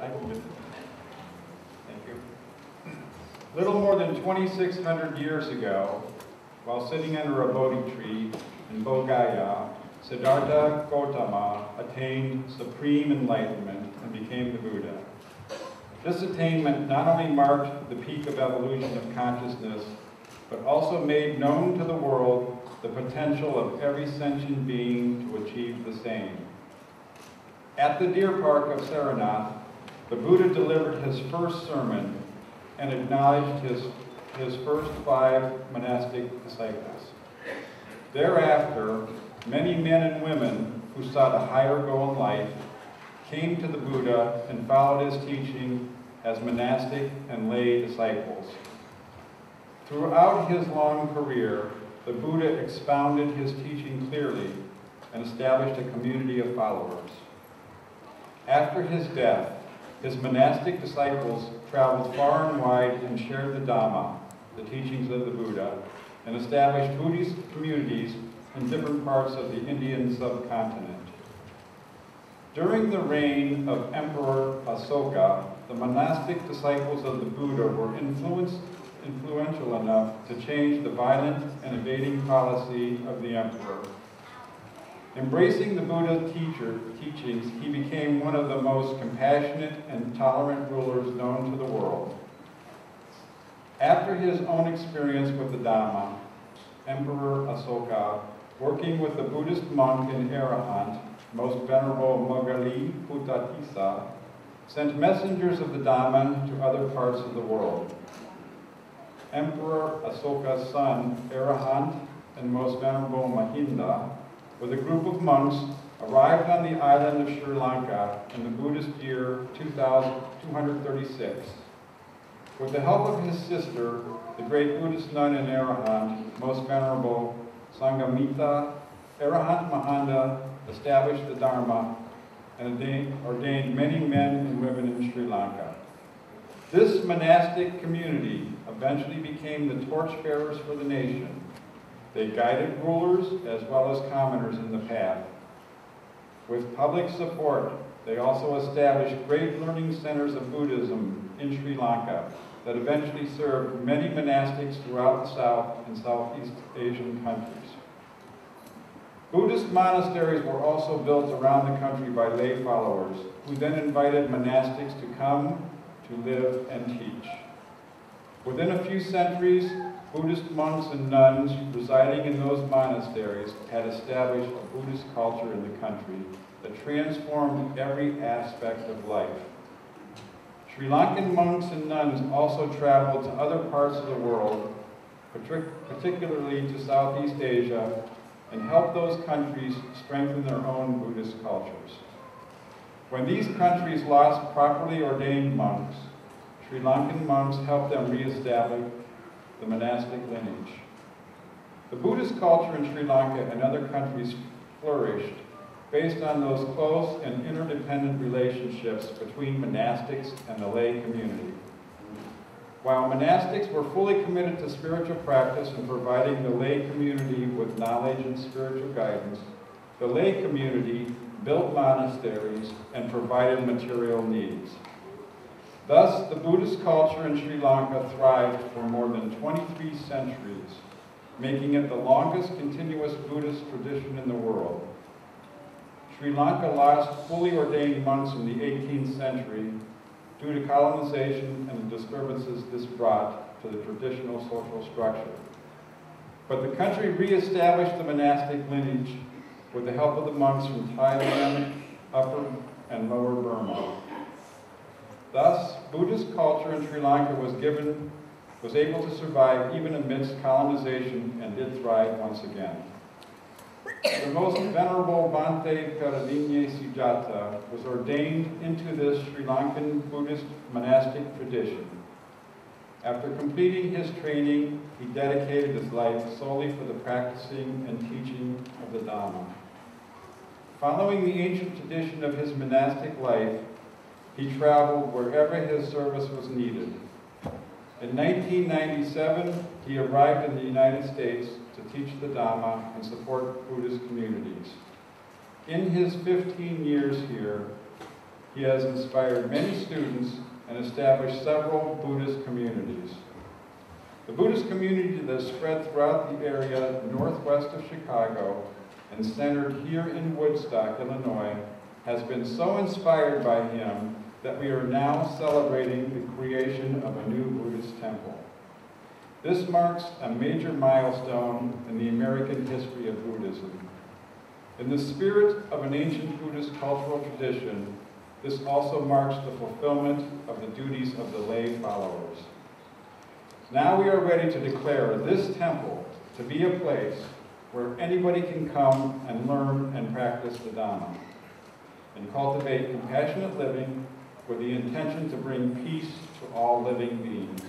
Thank you. Little more than 2,600 years ago, while sitting under a Bodhi tree in Bodh Siddhartha Gautama attained supreme enlightenment and became the Buddha. This attainment not only marked the peak of evolution of consciousness, but also made known to the world the potential of every sentient being to achieve the same. At the deer park of Saranath, the Buddha delivered his first sermon and acknowledged his first 5 monastic disciples. Thereafter, many men and women who sought a higher goal in life came to the Buddha and followed his teaching as monastic and lay disciples. Throughout his long career, the Buddha expounded his teaching clearly and established a community of followers. After his death, his monastic disciples traveled far and wide and shared the Dhamma, the teachings of the Buddha, and established Buddhist communities in different parts of the Indian subcontinent. During the reign of Emperor Ashoka, the monastic disciples of the Buddha were influential enough to change the violent and evading policy of the emperor. Embracing the Buddha's teachings, he became one of the most compassionate and tolerant rulers known to the world. After his own experience with the Dhamma, Emperor Ashoka, working with the Buddhist monk and arahant, Most Venerable Moggalli Puttatissa, sent messengers of the Dhamma to other parts of the world. Emperor Ashoka's son, Arahant, and Most Venerable Mahinda, with a group of monks, arrived on the island of Sri Lanka in the Buddhist year 2236. With the help of his sister, the great Buddhist nun and arahant, Most Venerable Sanghamita, Arahant Mahanda established the Dharma and ordained many men and women in Sri Lanka. This monastic community eventually became the torchbearers for the nation. They guided rulers as well as commoners in the path. With public support, they also established great learning centers of Buddhism in Sri Lanka that eventually served many monastics throughout the South and Southeast Asian countries. Buddhist monasteries were also built around the country by lay followers, who then invited monastics to come to live and teach. Within a few centuries, Buddhist monks and nuns residing in those monasteries had established a Buddhist culture in the country that transformed every aspect of life. Sri Lankan monks and nuns also traveled to other parts of the world, particularly to Southeast Asia, and helped those countries strengthen their own Buddhist cultures. When these countries lost properly ordained monks, Sri Lankan monks helped them reestablish the monastic lineage. The Buddhist culture in Sri Lanka and other countries flourished based on those close and interdependent relationships between monastics and the lay community. While monastics were fully committed to spiritual practice and providing the lay community with knowledge and spiritual guidance, the lay community built monasteries and provided material needs. Thus, the Buddhist culture in Sri Lanka thrived for more than 23 centuries, making it the longest continuous Buddhist tradition in the world. Sri Lanka lost fully ordained monks in the 18th century due to colonization and the disturbances this brought to the traditional social structure. But the country re-established the monastic lineage with the help of the monks from Thailand, Upper and Lower Burma. Thus, Buddhist culture in Sri Lanka was able to survive even amidst colonization and did thrive once again. The Most Venerable Bhante Peradine Sujatha was ordained into this Sri Lankan Buddhist monastic tradition. After completing his training, he dedicated his life solely for the practicing and teaching of the Dhamma. Following the ancient tradition of his monastic life, he traveled wherever his service was needed. In 1997, he arrived in the United States to teach the Dhamma and support Buddhist communities. In his 15 years here, he has inspired many students and established several Buddhist communities. The Buddhist community that is spread throughout the area northwest of Chicago and centered here in Woodstock, Illinois, has been so inspired by him that we are now celebrating the creation of a new Buddhist temple. This marks a major milestone in the American history of Buddhism. In the spirit of an ancient Buddhist cultural tradition, this also marks the fulfillment of the duties of the lay followers. Now we are ready to declare this temple to be a place where anybody can come and learn and practice the Dhamma and cultivate compassionate living with the intention to bring peace to all living beings.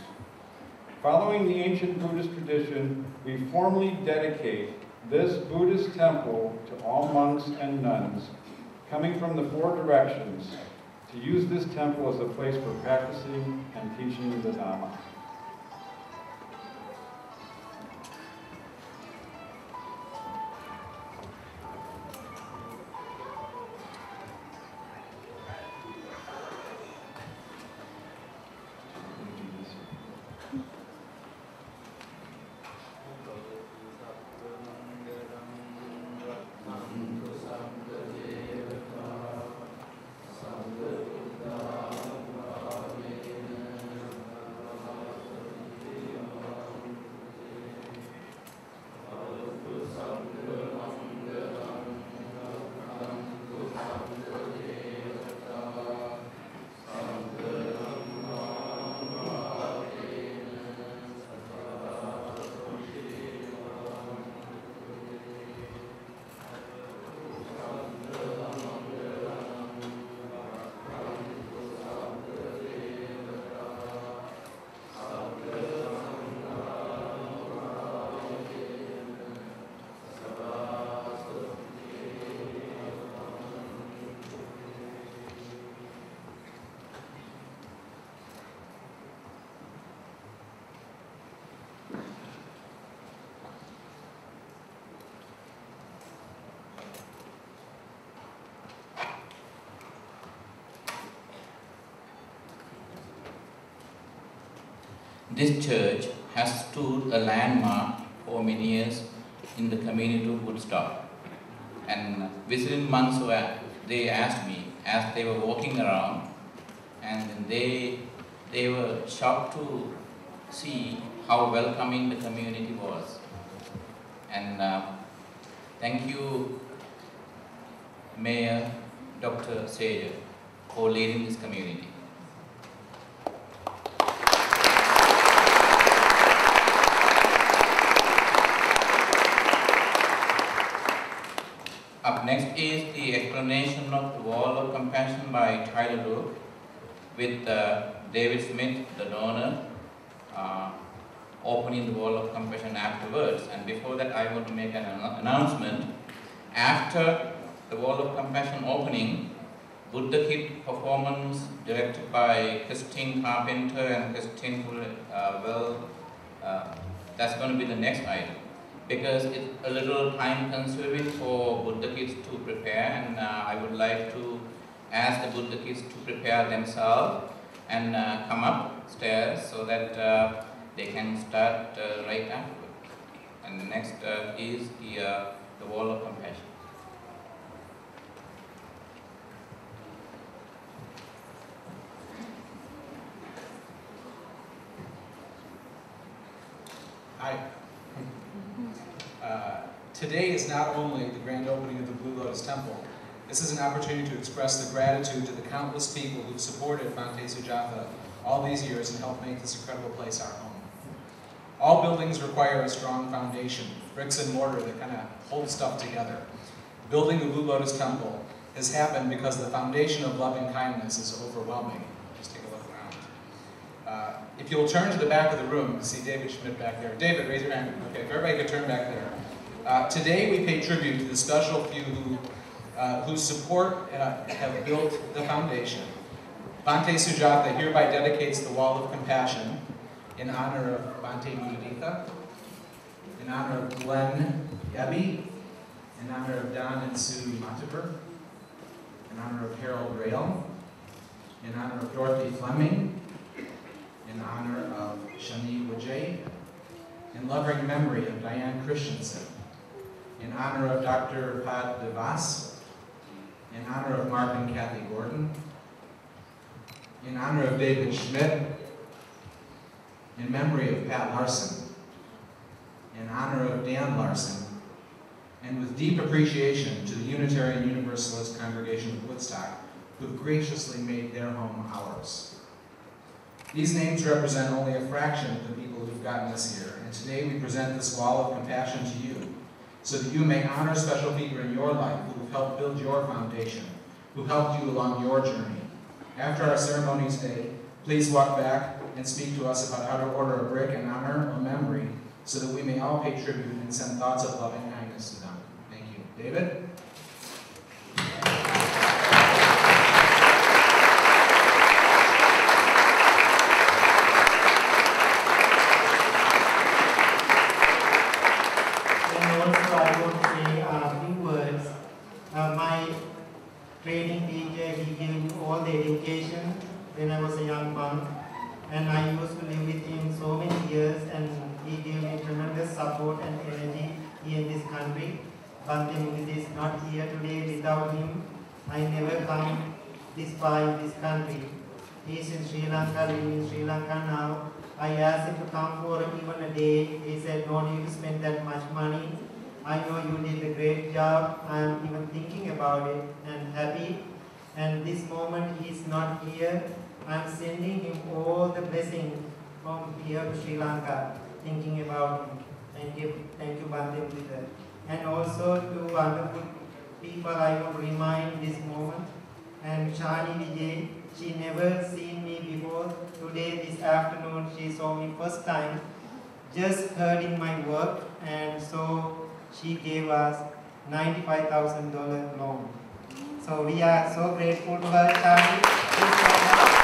Following the ancient Buddhist tradition, we formally dedicate this Buddhist temple to all monks and nuns coming from the four directions to use this temple as a place for practicing and teaching the Dhamma. This church has stood a landmark for many years in the community of Woodstock. And visiting monks they asked me as they were walking around, and they were shocked to see how welcoming the community was. And thank you, Mayor Dr. Sayer, for leading this community. Up next is the explanation of the Wall of Compassion by Tyler Rook, with David Smith, the donor, opening the Wall of Compassion afterwards. And before that, I want to make an announcement. After the Wall of Compassion opening, Buddha Kid performance directed by Christine Carpenter and Christine that's going to be the next item, because it's a little time consuming for Buddha kids to prepare, and I would like to ask the Buddha kids to prepare themselves and come upstairs so that they can start right afterward. And the next is the Wall of Compassion. Hi. Today is not only the grand opening of the Blue Lotus Temple. This is an opportunity to express the gratitude to the countless people who've supported Bhante Sujatha all these years and helped make this incredible place our home. All buildings require a strong foundation, bricks and mortar that kind of hold stuff together. Building the Blue Lotus Temple has happened because the foundation of loving kindness is overwhelming. Just take a look around. If you'll turn to the back of the room, see David Schmidt back there. David, raise your hand. Okay, if everybody could turn back there. Today we pay tribute to the special few whose support have built the foundation. Bhante Sujatha hereby dedicates the Wall of Compassion in honor of Bhante Mudita, in honor of Glenn Ebby, in honor of Don and Sue Mativer, in honor of Harold Rail, in honor of Dorothy Fleming, in honor of Shani Wajay, in loving memory of Diane Christensen, in honor of Dr. Pad Devas, in honor of Mark and Kathy Gordon, in honor of David Schmidt, in memory of Pat Larson, in honor of Dan Larson, and with deep appreciation to the Unitarian Universalist Congregation of Woodstock, who have graciously made their home ours. These names represent only a fraction of the people who've gotten us here, and today we present this wall of compassion to you, so that you may honor special people in your life who have helped build your foundation, who helped you along your journey. After our ceremony today, please walk back and speak to us about how to order a brick in honor or memory, so that we may all pay tribute and send thoughts of love and kindness to them. Thank you. David? And also I want to say a few words. My training teacher, he gave me all the education when I was a young monk. And I used to live with him so many years, and he gave me tremendous support and energy here in this country. Bhante Mudita is not here today. Without him, I never come this far in this country. He is in Sri Lanka, living in Sri Lanka now. I asked him to come for even a day. He said, no need to spend that much money. I know you did a great job. I am even thinking about it and happy. And this moment he is not here. I am sending him all the blessings from here to Sri Lanka, thinking about him. Thank you, Bhante Mudita. And also to wonderful people, I want to remind this moment. And Shani Vijay, she never seen me before. Today, this afternoon, she saw me first time, just heard in my work, and so she gave us $95,000 loan. So we are so grateful to her, Shani. Thank you so much.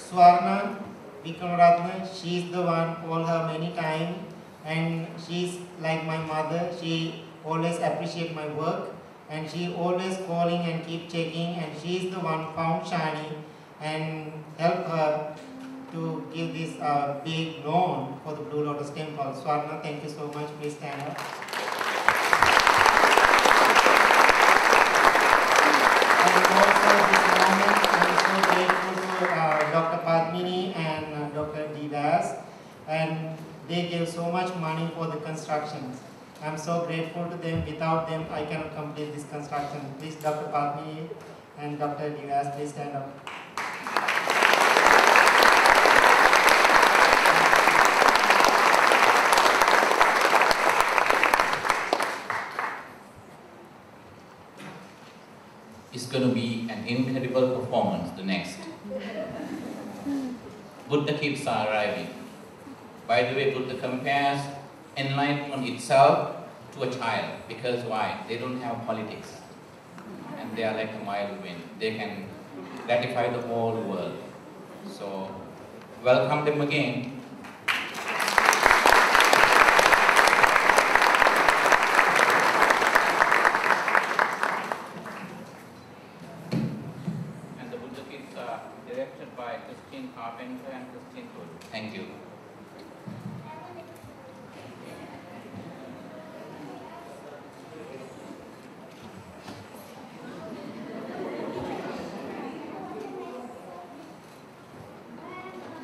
Swarna Vikramratna, she's the one, call her many times, and she's like my mother. She always appreciate my work, and she always calling and keep checking, and she's the one found Shani and help her to give this big loan for the Blue Lotus Temple. Swarna, thank you so much. Please stand up. And also this moment, I'm so grateful to Dr. Padmini and Dr. Divas, and they gave so much money for the constructions. I'm so grateful to them. Without them, I cannot complete this construction. Please, Dr. Padmini and Dr. Divas, please stand up. It's going to be an incredible performance, the next. Buddha keeps arriving. By the way, Buddha compares enlightenment itself to a child. Because why? They don't have politics. And they are like a mild wind. They can gratify the whole world. So, welcome them again. Thank you.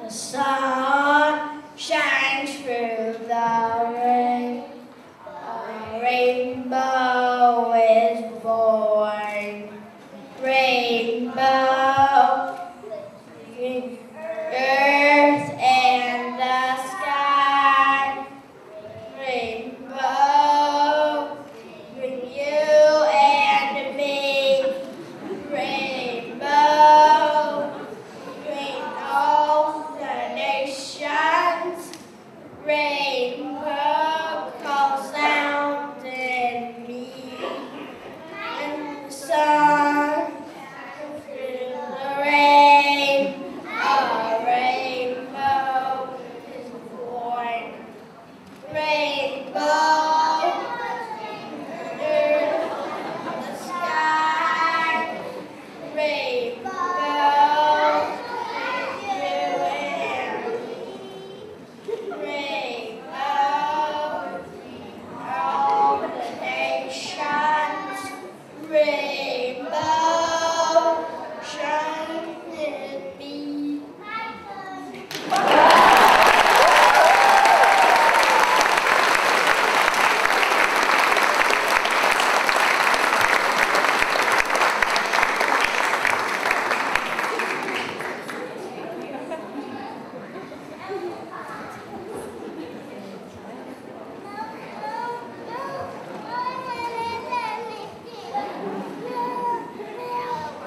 Sa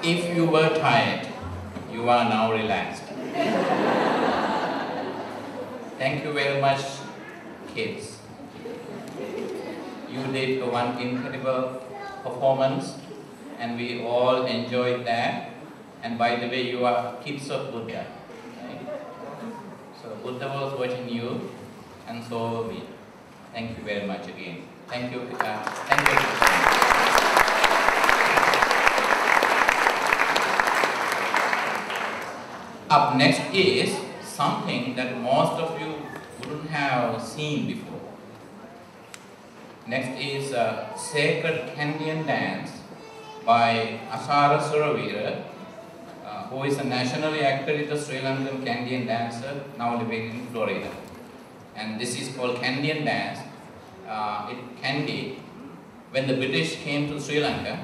If you were tired, you are now relaxed. Thank you very much, kids. You did one incredible performance, and we all enjoyed that. And by the way, you are kids of Buddha. Right? So Buddha was watching you, and so were we. Thank you very much again. Thank you. Thank you. Up next is something that most of you wouldn't have seen before. Next is a sacred Kandyan dance by Ashara Suravira, who is a nationally accredited Sri Lankan Kandyan dancer now living in Florida. And this is called Kandyan dance. Kandi, when the British came to Sri Lanka,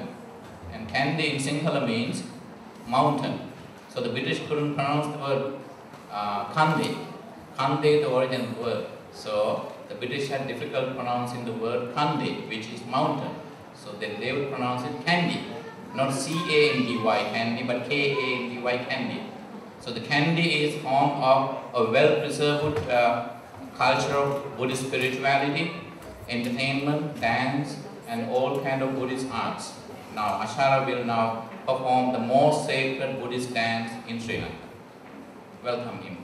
and Kandi in Sinhala means mountain. So the British couldn't pronounce the word Kandi. Kandi, the origin of the word. So the British had difficulty pronouncing the word Kandi, which is mountain. So then they would pronounce it Kandi. Not C-A-N-D-Y, Kandi, but K-A-N-D-Y, Kandi. So the Kandi is form of a well-preserved culture of Buddhist spirituality, entertainment, dance, and all kind of Buddhist arts. Now, Ashara will now perform the most sacred Buddhist dance in Sri Lanka. Welcome him.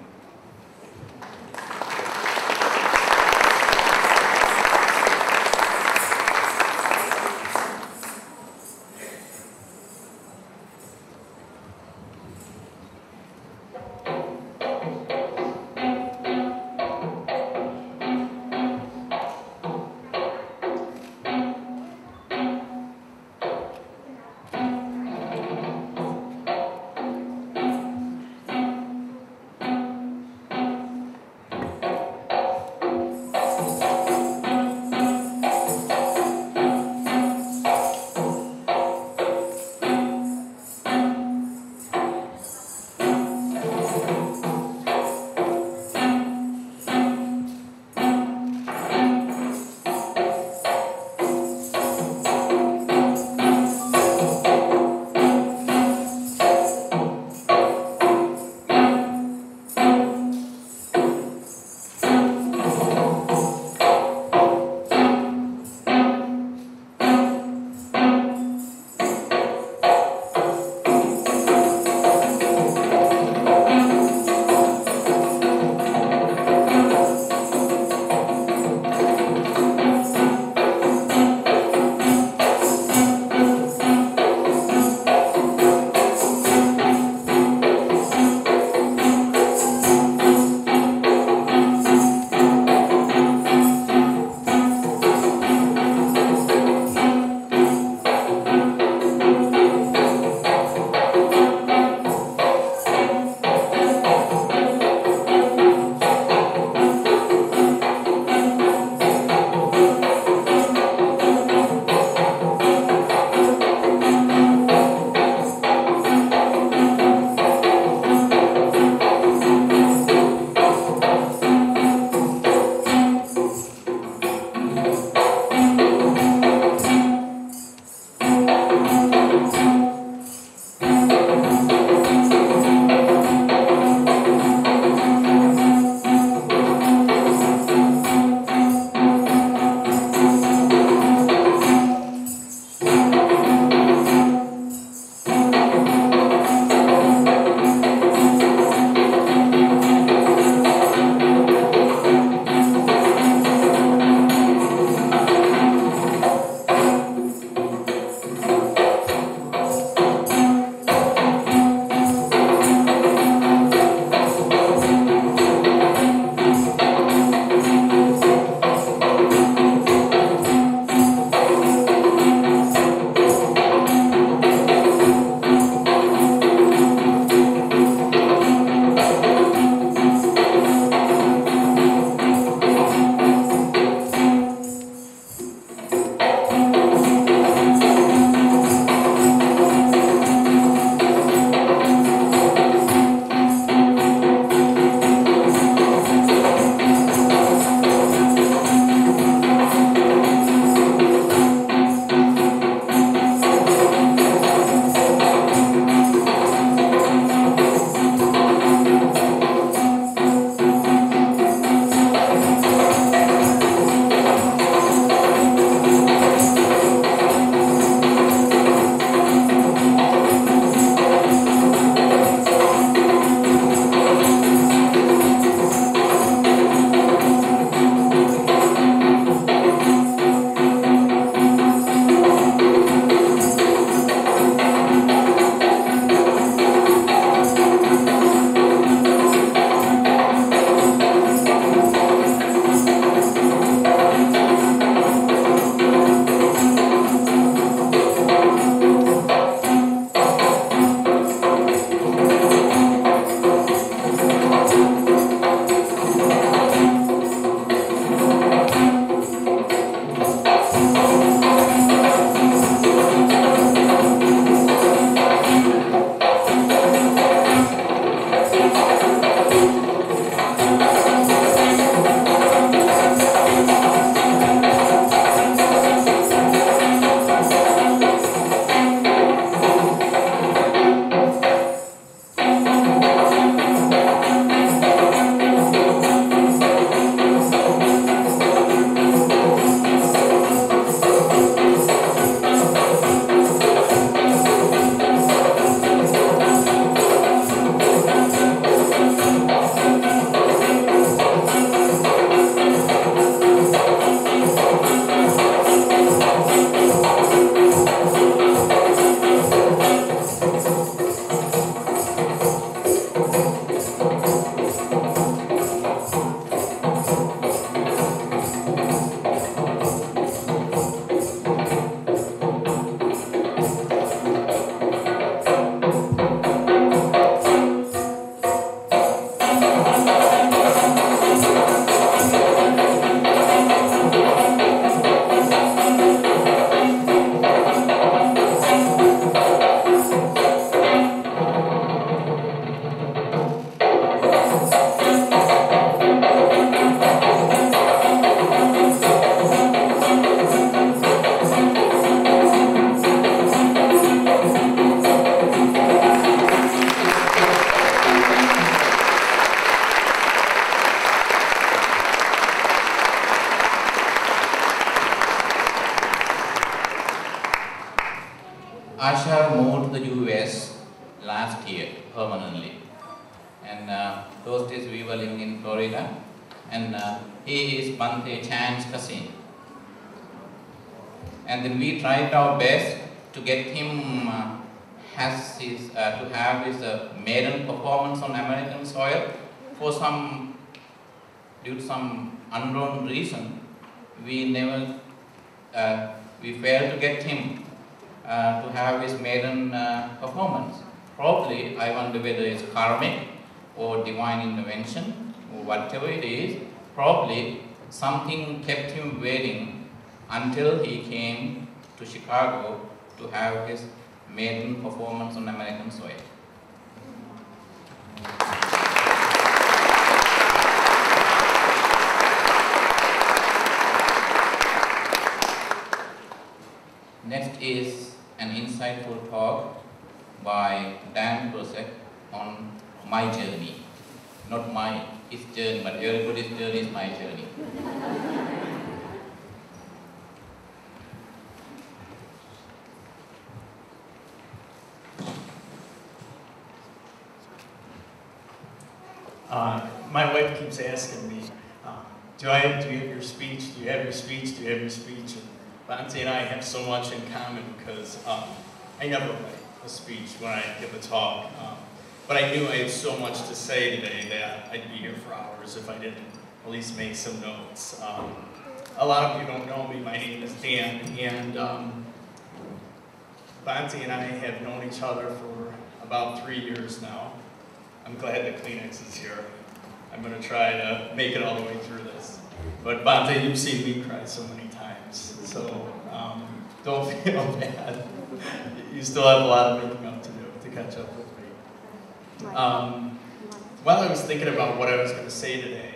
Asha moved to the US last year permanently. And those days we were living in Florida. And he is Bhante Chan's cousin. And then we tried our best to get him to have his maiden performance on American soil. Due to some unknown reason, we failed to get him to have his maiden performance. Probably, I wonder whether it's karmic or divine intervention or whatever it is. Probably something kept him waiting until he came to Chicago to have his maiden performance on American soil. Next is an insightful talk by Dan Procession on my journey. Not his journey, but everybody's journey is my journey. My wife keeps asking me, do you have your speech? Do you have your speech? Do you have your speech? And Bhante and I have so much in common because I never write a speech when I give a talk. But I knew I had so much to say today that I'd be here for hours if I didn't at least make some notes. A lot of you don't know me. My name is Dan, and Bhante and I have known each other for about 3 years now. I'm glad that Kleenex is here. I'm going to try to make it all the way through this. But Bhante, you've seen me cry so many times, so don't feel bad. You still have a lot of making up to do to catch up with me. While I was thinking about what I was going to say today,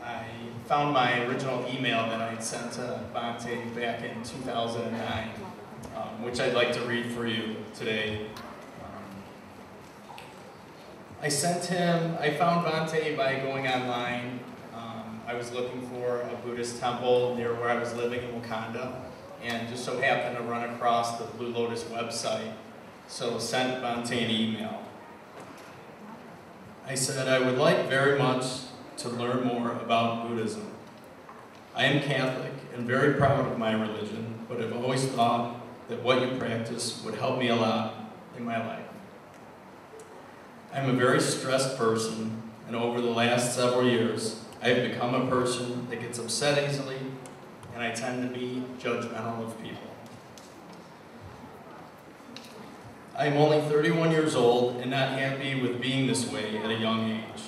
I found my original email that I had sent to Bhante back in 2009, which I'd like to read for you today. I found Bhante by going online. I was looking for a Buddhist temple near where I was living in Wakanda, and just so happened to run across the Blue Lotus website, so sent Bhante an email. I said, I would like very much to learn more about Buddhism. I am Catholic and very proud of my religion, but I've always thought that what you practice would help me a lot in my life. I'm a very stressed person, and over the last several years, I've become a person that gets upset easily, and I tend to be judgmental of people. I'm only 31 years old and not happy with being this way at a young age.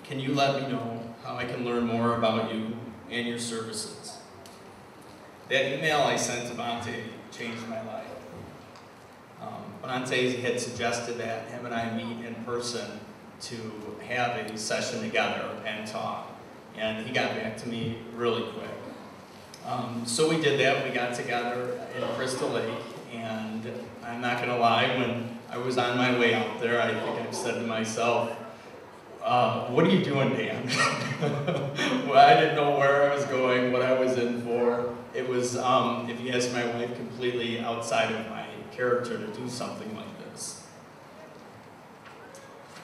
Can you let me know how I can learn more about you and your services? That email I sent to Bhante changed my life. Bhante had suggested that him and I meet in person to have a session together and talk. And he got back to me really quick. So we did that. We got together in Crystal Lake. And I'm not going to lie, when I was on my way out there, I think I said to myself, what are you doing, Dan? Well, I didn't know where I was going, what I was in for. It was, if you ask my wife, completely outside of my character to do something like this.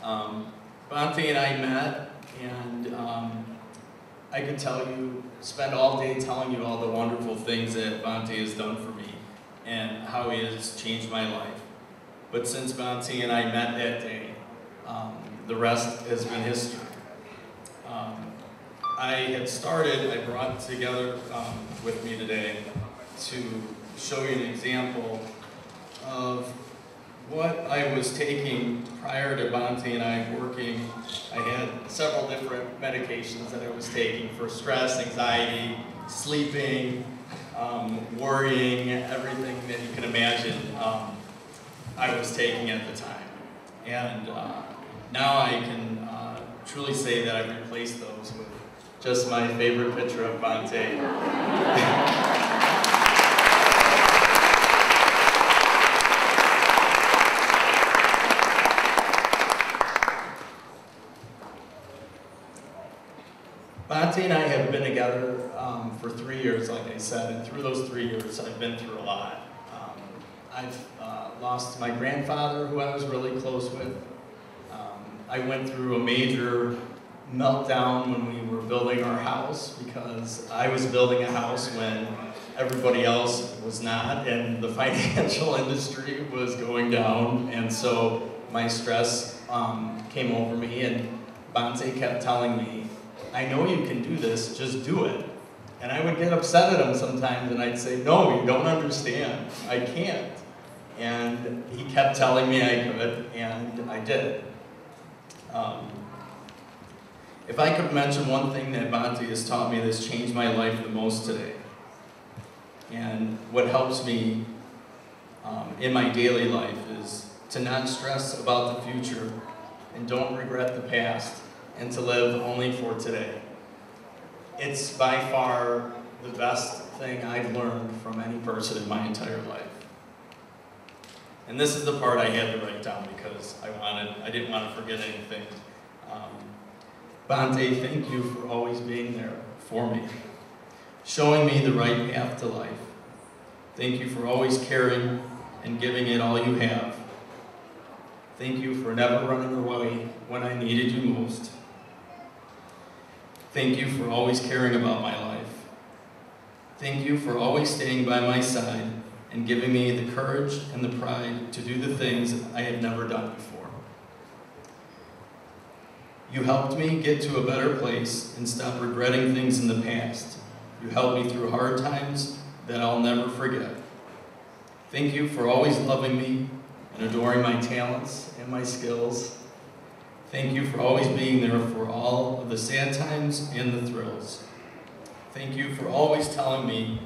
Bhante and I met, and I could spend all day telling you all the wonderful things that Bhante has done for me and how he has changed my life. But since Bhante and I met that day, the rest has been history. I brought together with me today to show you an example of what I was taking prior to Bhante and I working. I had several different medications that I was taking for stress, anxiety, sleeping, worrying, everything that you can imagine I was taking at the time. And now I can truly say that I've replaced those with just my favorite picture of Bhante. Bhante and I have been together for 3 years, like I said, and through those 3 years I've been through a lot. I've lost my grandfather, who I was really close with. I went through a major meltdown when we were building our house, because I was building a house when everybody else was not, and the financial industry was going down, and so my stress came over me, and Bhante kept telling me, I know you can do this, just do it. And I would get upset at him sometimes, and I'd say, no, you don't understand, I can't. And he kept telling me I could, and I did. If I could mention one thing that Bhante has taught me that's changed my life the most today, and what helps me in my daily life, is to not stress about the future and don't regret the past, and to live only for today. It's by far the best thing I've learned from any person in my entire life. And this is the part I had to write down because I didn't want to forget anything. Bhante, thank you for always being there for me, showing me the right path to life. Thank you for always caring and giving it all you have. Thank you for never running away when I needed you most. Thank you for always caring about my life. Thank you for always staying by my side and giving me the courage and the pride to do the things I have never done before. You helped me get to a better place and stop regretting things in the past. You helped me through hard times that I'll never forget. Thank you for always loving me and adoring my talents and my skills. Thank you for always being there for all of the sad times and the thrills. Thank you for always telling me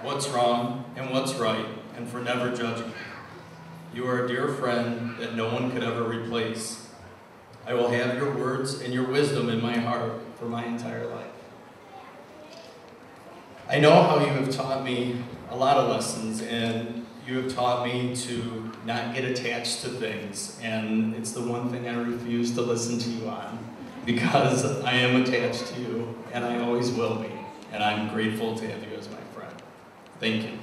what's wrong and what's right, and for never judging me. You are a dear friend that no one could ever replace. I will have your words and your wisdom in my heart for my entire life. I know how you have taught me a lot of lessons, and you have taught me to not get attached to things, and it's the one thing I refuse to listen to you on, because I am attached to you, and I always will be, and I'm grateful to have you as my friend. Thank you.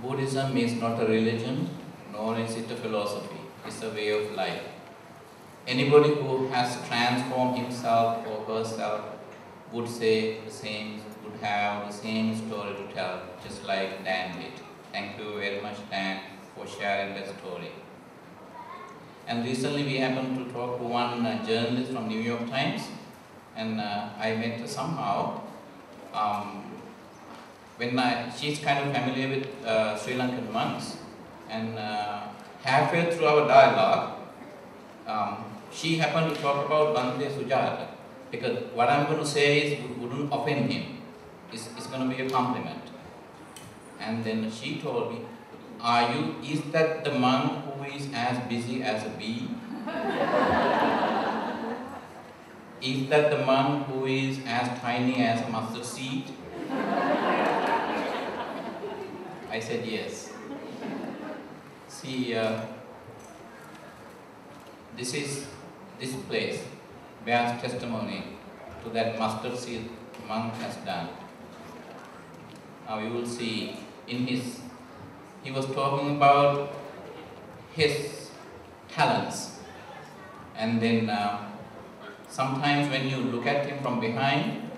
Buddhism is not a religion, nor is it a philosophy. It's a way of life. Anybody who has transformed himself or herself would say the same, would have the same story to tell, just like Dan did. Thank you very much, Dan, for sharing that story. And recently we happened to talk to one journalist from New York Times, and I met her somehow. She's kind of familiar with Sri Lankan monks, and halfway through our dialogue, she happened to talk about Bhante Sujatha, because what I'm going to say is wouldn't offend him. It's going to be a compliment. And then she told me, is that the monk who is as busy as a bee? Is that the monk who is as tiny as a mustard seed? I said yes. See, this place bears testimony to that mustard seed monk has done. Now you will see he was talking about his talents, and then sometimes when you look at him from behind,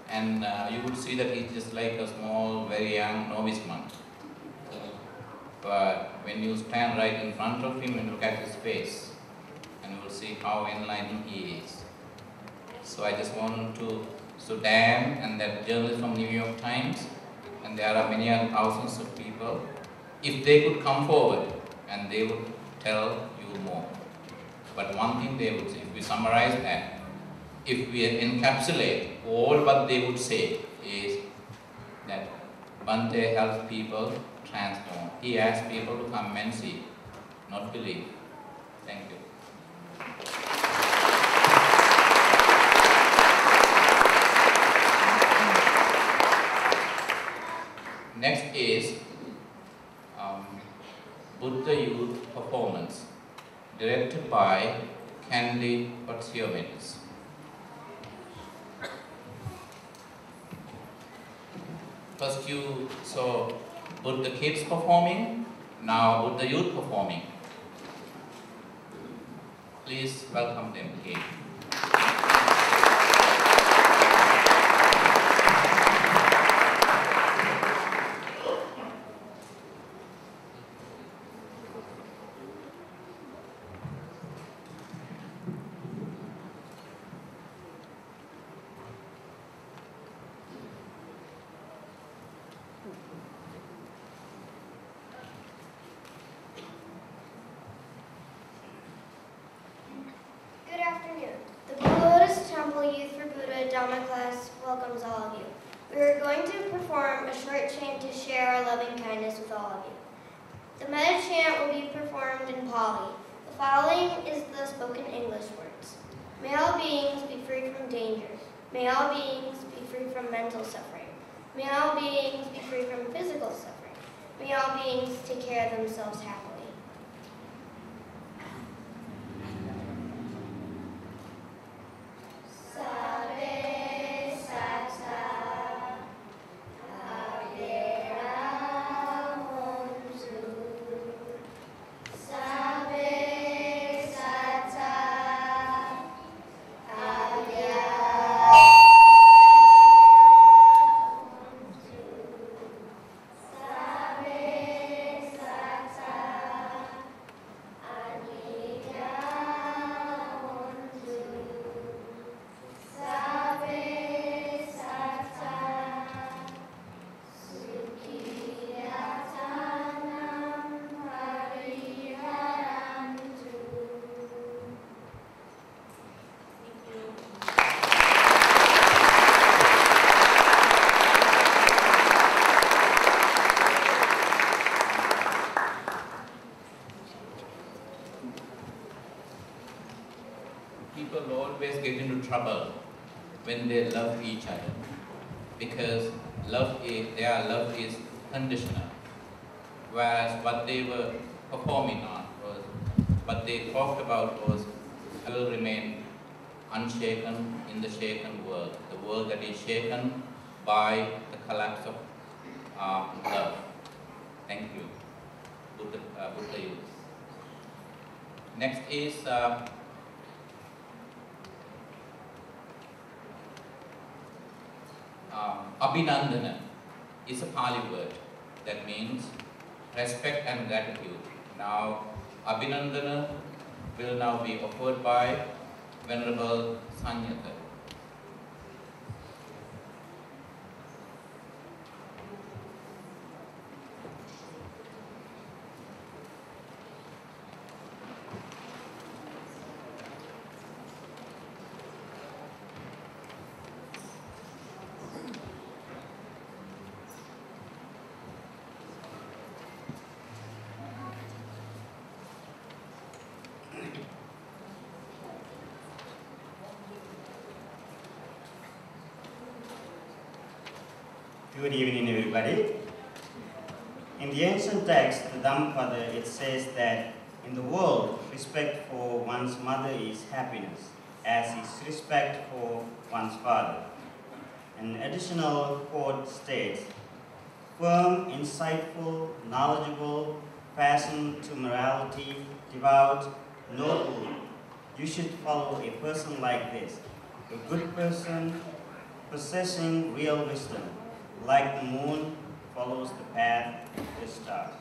and you would see that he's just like a small, very young novice monk. But when you stand right in front of him and look at his face, and you will see how enlightened he is. So I just wanted so Dan and that journalist from New York Times, and there are many other thousands of people, if they could come forward and they would tell you more. But one thing they would say, if we summarize that, if we encapsulate all what they would say, is that Bhante helps people transform. He asks people to come and see, not believe. Thank you. Next is directed by Kandyan. First you saw Buddha kids performing, now Buddha youth performing. Please welcome them again. Good afternoon. The Lotus Temple Youth for Buddha Dhamma class welcomes all of you. We are going to perform a short chant to share our loving kindness with all of you. The metta chant will be performed in Pali. The following is the spoken English words. May all beings be free from dangers. May all beings be free from mental suffering. May all beings be free from physical suffering. May all beings take care of themselves happily. People always get into trouble when they love each other, because their love is conditional, whereas what they were performing on was, what they talked about was, I will remain unshaken in the shaken world, the world that is shaken by the collapse of love. Thank you, Buddha youth. Next is Abhinandana is a Pali word that means respect and gratitude. Now, Abhinandana will now be offered by Venerable Sujatha. Good evening, everybody. In the ancient text, the Dhammapada, it says that in the world, respect for one's mother is happiness, as is respect for one's father. An additional quote states, firm, insightful, knowledgeable, passion to morality, devout, noble. You should follow a person like this, a good person possessing real wisdom. Like the moon follows the path of the stars.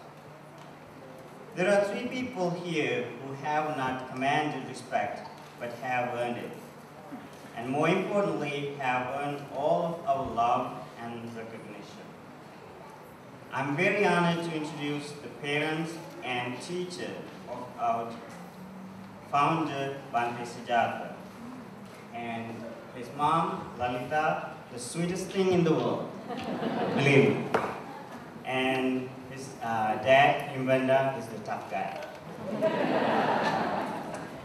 There are three people here who have not commanded respect, but have earned it. And more importantly, have earned all of our love and recognition. I'm very honored to introduce the parents and teacher of our founder, Bhante Sujatha, and his mom, Lalita, the sweetest thing in the world, believe me. And his dad, Himbanda, is the tough guy.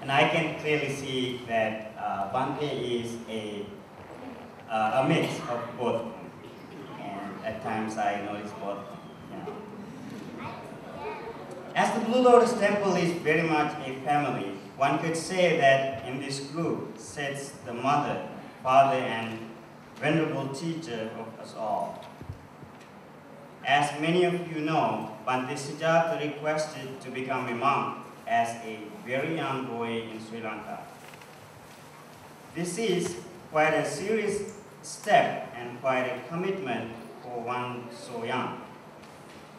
And I can clearly see that Bhante is a mix of both of them. And at times I notice both of them. As the Blue Lotus Temple is very much a family, one could say that in this group sits the mother, father, and venerable teacher of us all. As many of you know, Bhante Sujatha requested to become a monk as a very young boy in Sri Lanka. This is quite a serious step and quite a commitment for one so young.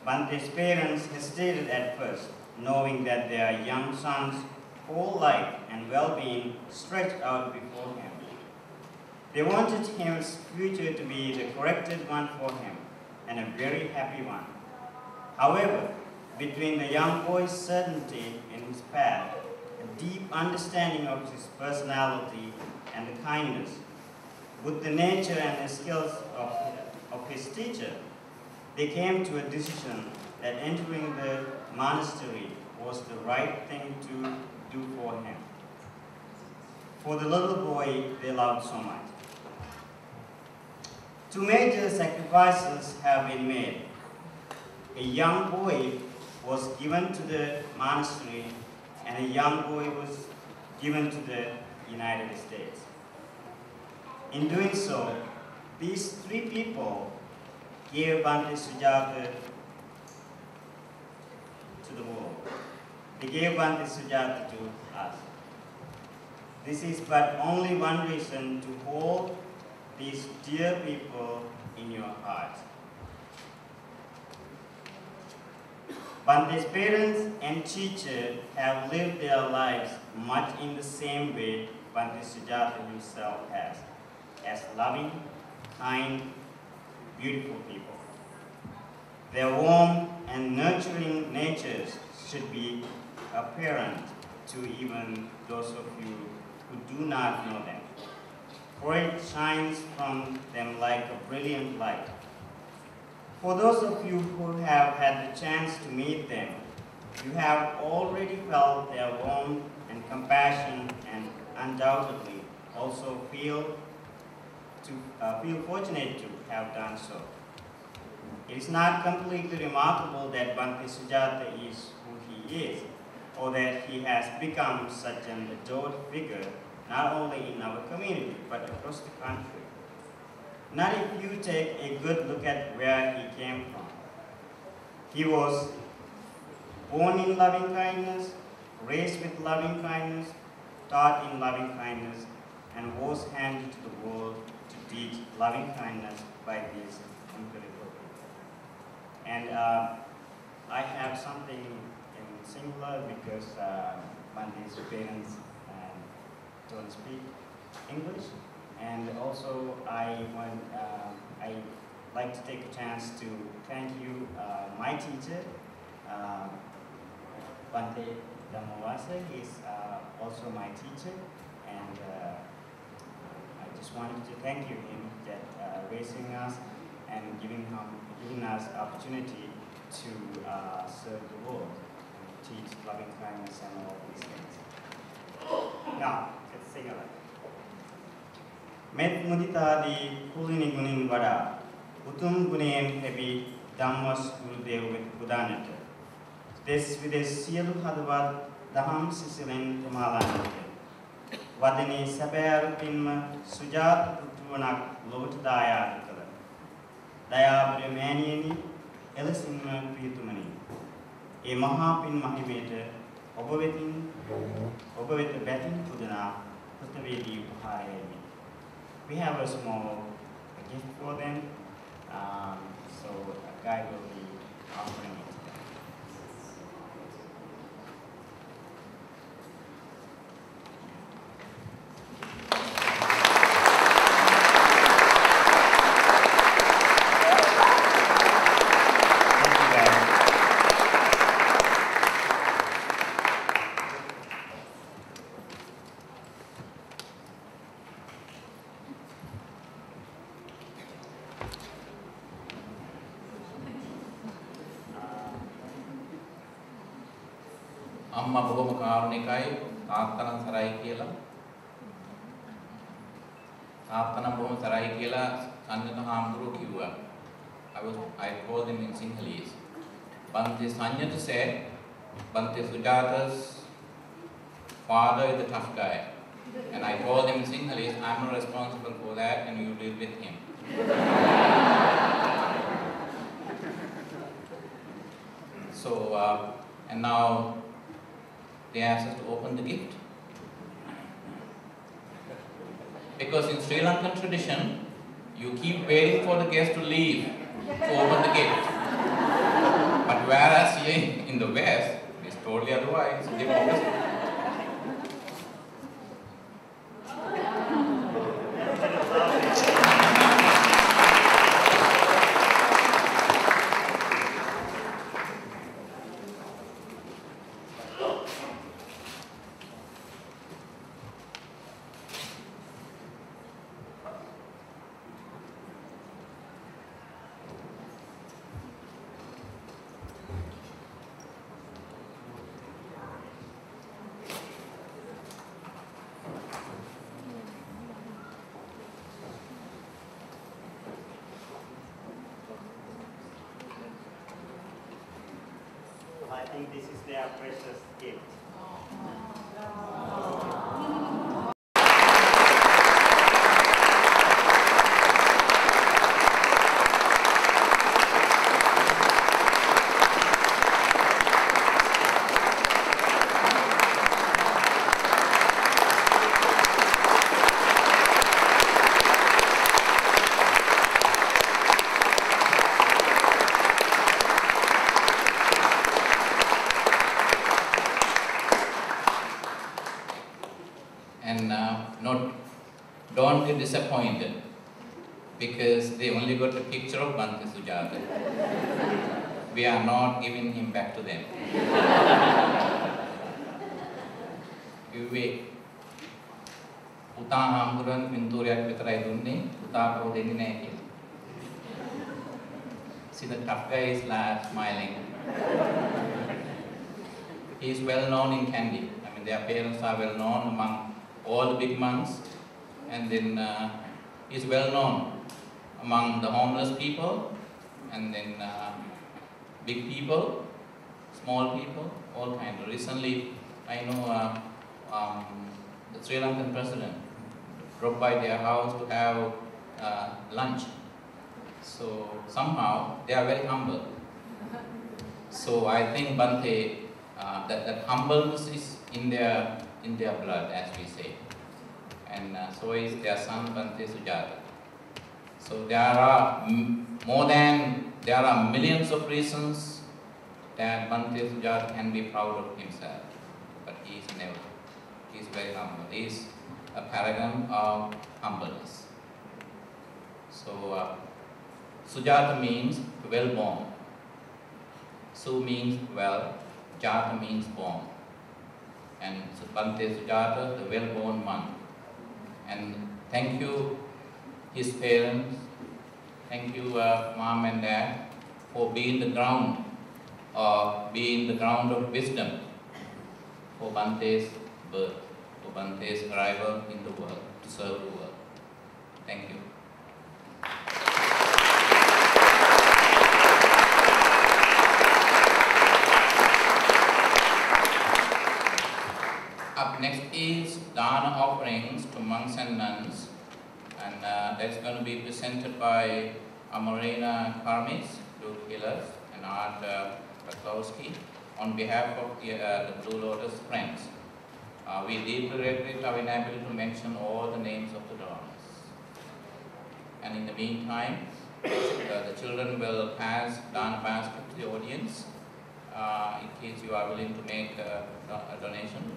Bhante's parents hesitated at first, knowing that their young son's whole life and well-being stretched out before him. They wanted his future to be the corrected one for him, and a very happy one. However, between the young boy's certainty in his path, a deep understanding of his personality and the kindness, with the nature and the skills of his teacher, they came to a decision that entering the monastery was the right thing to do for him. For the little boy they loved so much. Two major sacrifices have been made. A young boy was given to the monastery, and a young boy was given to the United States. In doing so, these three people gave Bhante Sujatha to the world. They gave Bhante Sujatha to us. This is but only one reason to hold these dear people in your heart. Bhante's parents and teacher have lived their lives much in the same way Bhante Sujatha himself has, as loving, kind, beautiful people. Their warm and nurturing natures should be apparent to even those of you who do not know them, for it shines from them like a brilliant light. For those of you who have had the chance to meet them, you have already felt their warmth and compassion, and undoubtedly also feel fortunate to have done so. It is not completely remarkable that Bhante Sujatha is who he is, or that he has become such an adored figure, not only in our community, but across the country. Not if you take a good look at where he came from. He was born in loving kindness, raised with loving kindness, taught in loving kindness, and was handed to the world to teach loving kindness by these incredible people. And I have something in singular because Bhante's parents don't speak English, and also I like to take a chance to thank you, my teacher, Bhante Dhammavasa. He's also my teacher, and I just wanted to thank you him that raising us and giving us opportunity to serve the world and teach loving kindness and all these things. Now, let's sing along. Met muditadi kulini gunin vada utum gunen hebi dhammas gurudev with budanata. This with a sielu hadavad daham sisilen temalanate. Vadini sabayarupinma Sujatha putruvanak lovata dayadikala. Dayabri maniani elisinma priyatumani. E mahapin mahimete obavetin obaveta betin pudana putavedi upahayami. We have a small gift for them, so a guy will be offering it. අම්මා බොහොම කාරුණිකයි තාත්තනම් සරයි කියලා තාත්තනම් බොහොම සරයි කියලා සංයත හාමුදුරුවෝ කිව්වා. I told him in Sinhalese. Bhante Sanyata said Bhante Sujatha's father is a tough guy. And I told him in Sinhalese, I'm not responsible for that and you deal with him. So, and now they asked us to open the gift. Because in Sri Lankan tradition, you keep waiting for the guest to leave to open the gift. But whereas here in the West, it's totally otherwise, the opposite. I think this is their precious gift. Don't get disappointed because they only got a picture of Bhante Sujatha. We are not giving him back to them. Vivek, Uta Hamburan Pinturyak Vitrai Dunni, Uta Pro Denine. See, the tough guy is smiling. He is well known in Kandy. I mean, their parents are well known among all the big monks. And then he is well known among the homeless people, and then big people, small people, all kinds. Recently, I know the Sri Lankan president dropped by their house to have lunch. So somehow they are very humble. So I think Bhante, that humbleness is in their blood, as we say. And so is their son Bhante Sujatha. So there are millions of reasons that Bhante Sujatha can be proud of himself, but he is never. He is very humble. He is a paragon of humbleness. So Sujatha means well born. Su means well, Jata means born. And so Bhante Sujatha, the well born one. And thank you, his parents, thank you, mom and dad, for being the ground of wisdom for Bhante's birth, for Bhante's arrival in the world, to serve the world. Thank you. Up next is Dana offerings to monks and nuns, and that's going to be presented by Amarina Karmis, Luke Hillers, and Art Paklowski on behalf of the Blue Lotus friends. We deeply regret our inability to mention all the names of the donors. And in the meantime, the children will pass Dana basket to the audience in case you are willing to make a donation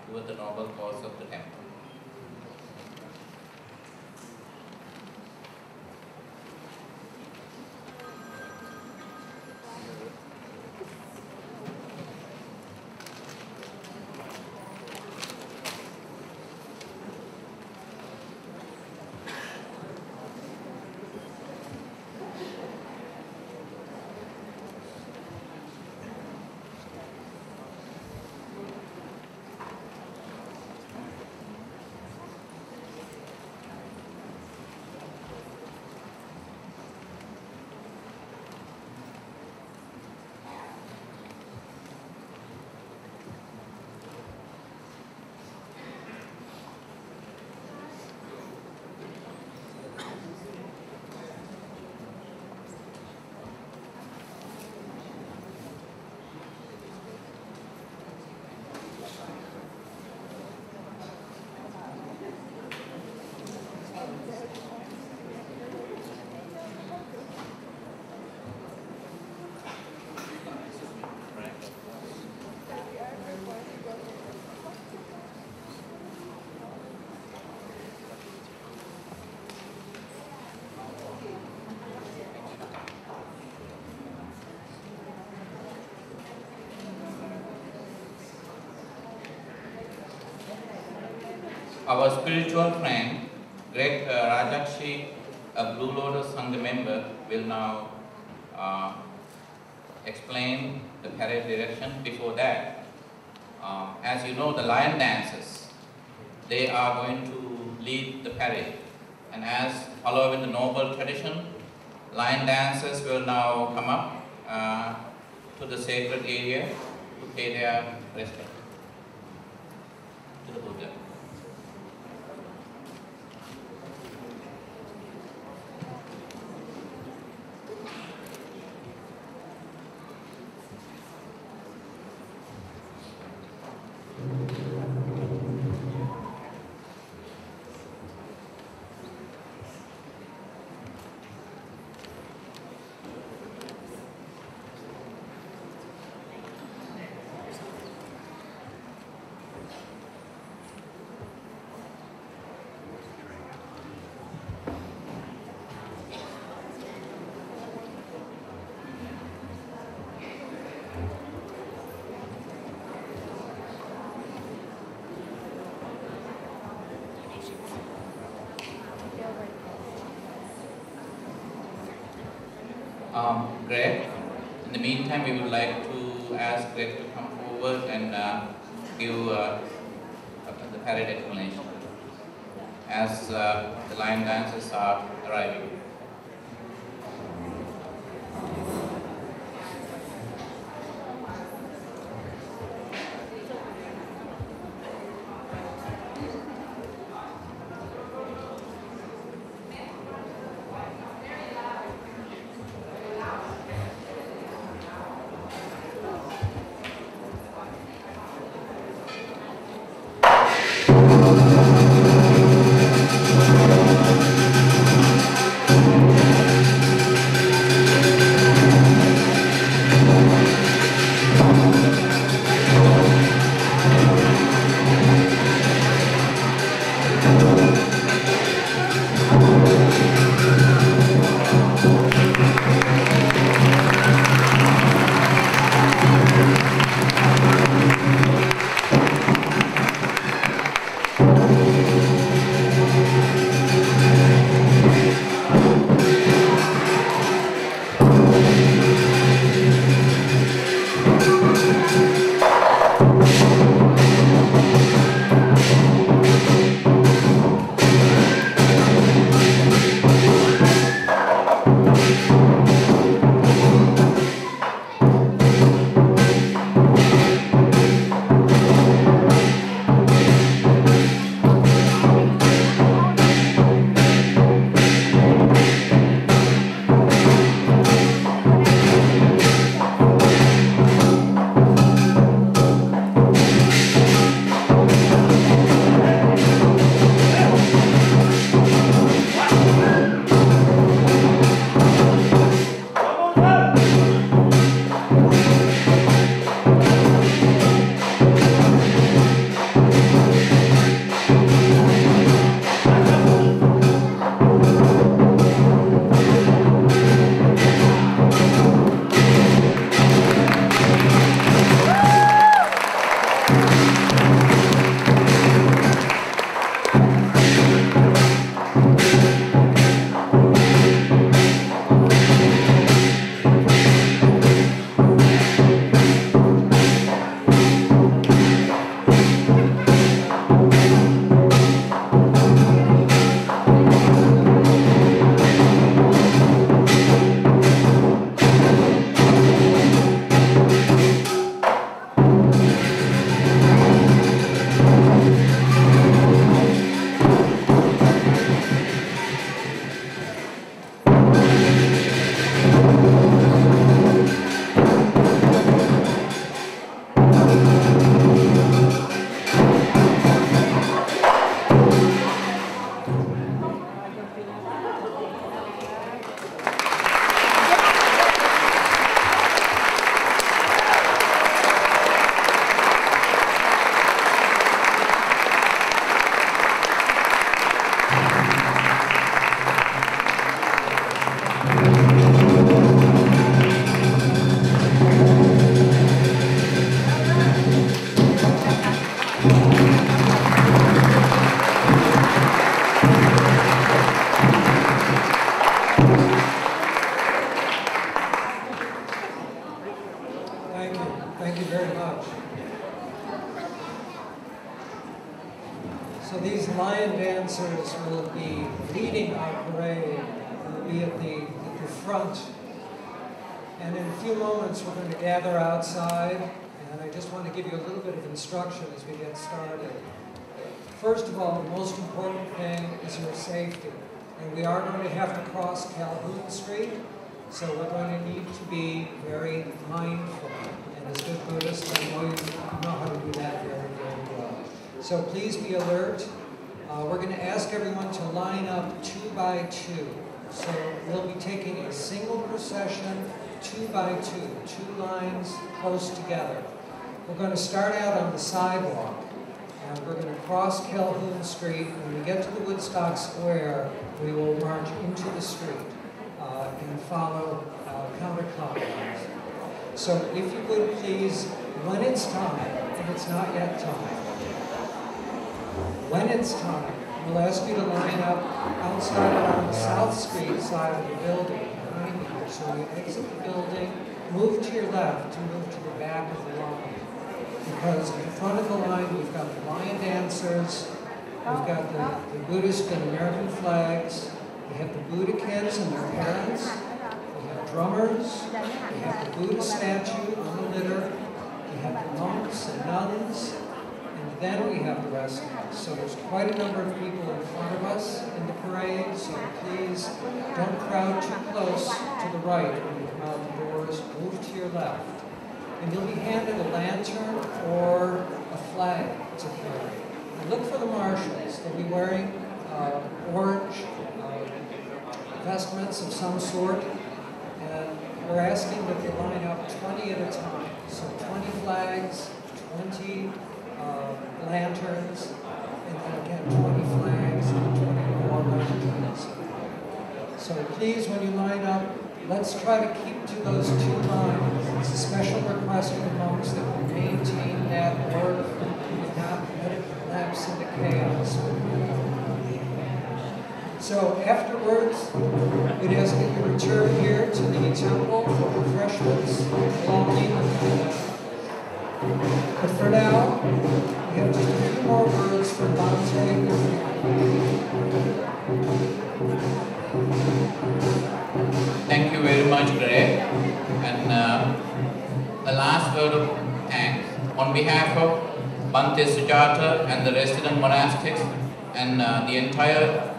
toward the noble cause of the temple. our spiritual friend, Greg Rajakshi, a Blue Lotus Sangha member, will now explain the parade direction. Before that, as you know, the lion dances, they are going to lead the parade. And as following the noble tradition, lion dancers will now come up to the sacred area to pay their respect to the Buddha. Greg, in the meantime, we would like to ask Greg to come forward and give the parade explanation as the lion dancers are arriving. will be leading our parade. Will be at the front. And in a few moments, we're going to gather outside. And I just want to give you a little bit of instruction as we get started. First of all, the most important thing is your safety. And we are going to have to cross Calhoun Street, so we're going to need to be very mindful. And as good Buddhists, I know you know how to do that very, very well. So please be alert. We're going to ask everyone to line up 2 by 2. So we'll be taking a single procession, 2 by 2, 2 lines close together. We're going to start out on the sidewalk, and we're going to cross Calhoun Street. When we get to the Woodstock Square, we will march into the street and follow counterclockwise. So if you would please, when it's time, and it's not yet time, when it's time, we'll ask you to line up outside on the South Street side of the building behind you. So you exit the building, move to your left to move to the back of the line. Because in front of the line, we've got the lion dancers, we've got the Buddhist and American flags, we have the Buddha kids and their parents, we have drummers, we have the Buddha statue on the litter, we have the monks and nuns, and then we have the rest of us. So there's quite a number of people in front of us in the parade, so please don't crowd too close to the right when you come out the doors, move to your left. And you'll be handed a lantern or a flag to carry. And look for the marshals. They'll be wearing orange vestments of some sort. And we're asking that they line up 20 at a time. So 20 flags, 20 lanterns, and then again 20 flags and 20 more lanterns. So please, when you line up, let's try to keep to those 2 lines. It's a special request from the monks that we maintain that order and not let it lapse into chaos. So afterwards, we'd ask that you return here to the temple for refreshments along with But for now, we have just a few more words from Bhante. Thank you very much, Greg. And a last word of thanks on behalf of Bhante Sujatha and the resident monastics and the entire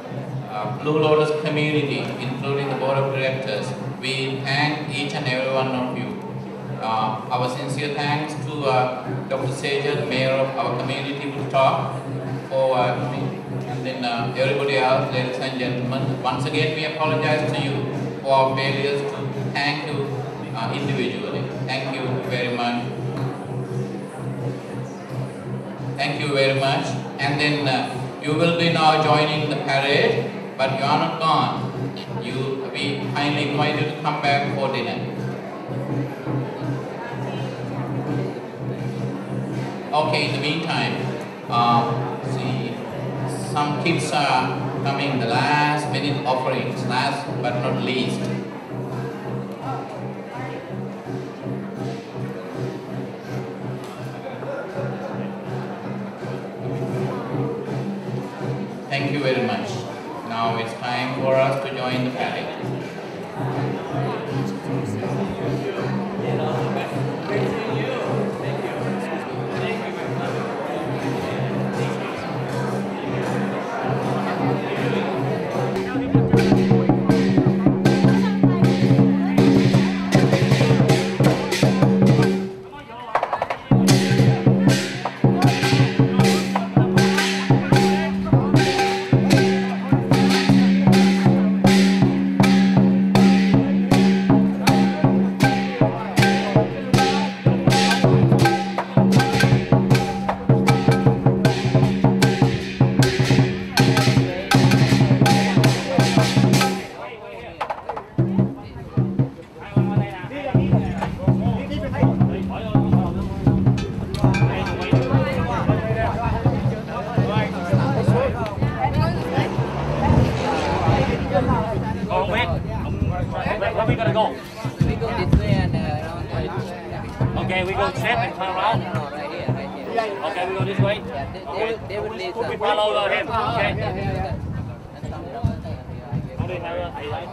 Blue Lotus community, including the board of directors. We thank each and every one of you. Our sincere thanks to Dr. Seja, the mayor of our community, Woodstock, for me, and then everybody else, ladies and gentlemen. Once again, we apologize to you for our failures to thank you individually. Thank you very much. Thank you very much. And then you will be now joining the parade, but you are not gone. We kindly invite you to come back for dinner. Okay, in the meantime, see, some kids are coming, the last minute offerings, last but not least. Thank you very much. Now it's time for us to join the parade. Okay, we go straight and turn around. No, right here, right here. Okay, we go this way. Yeah, they would lead We follow him. Okay. đi theo thầy đấy.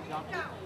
Jump.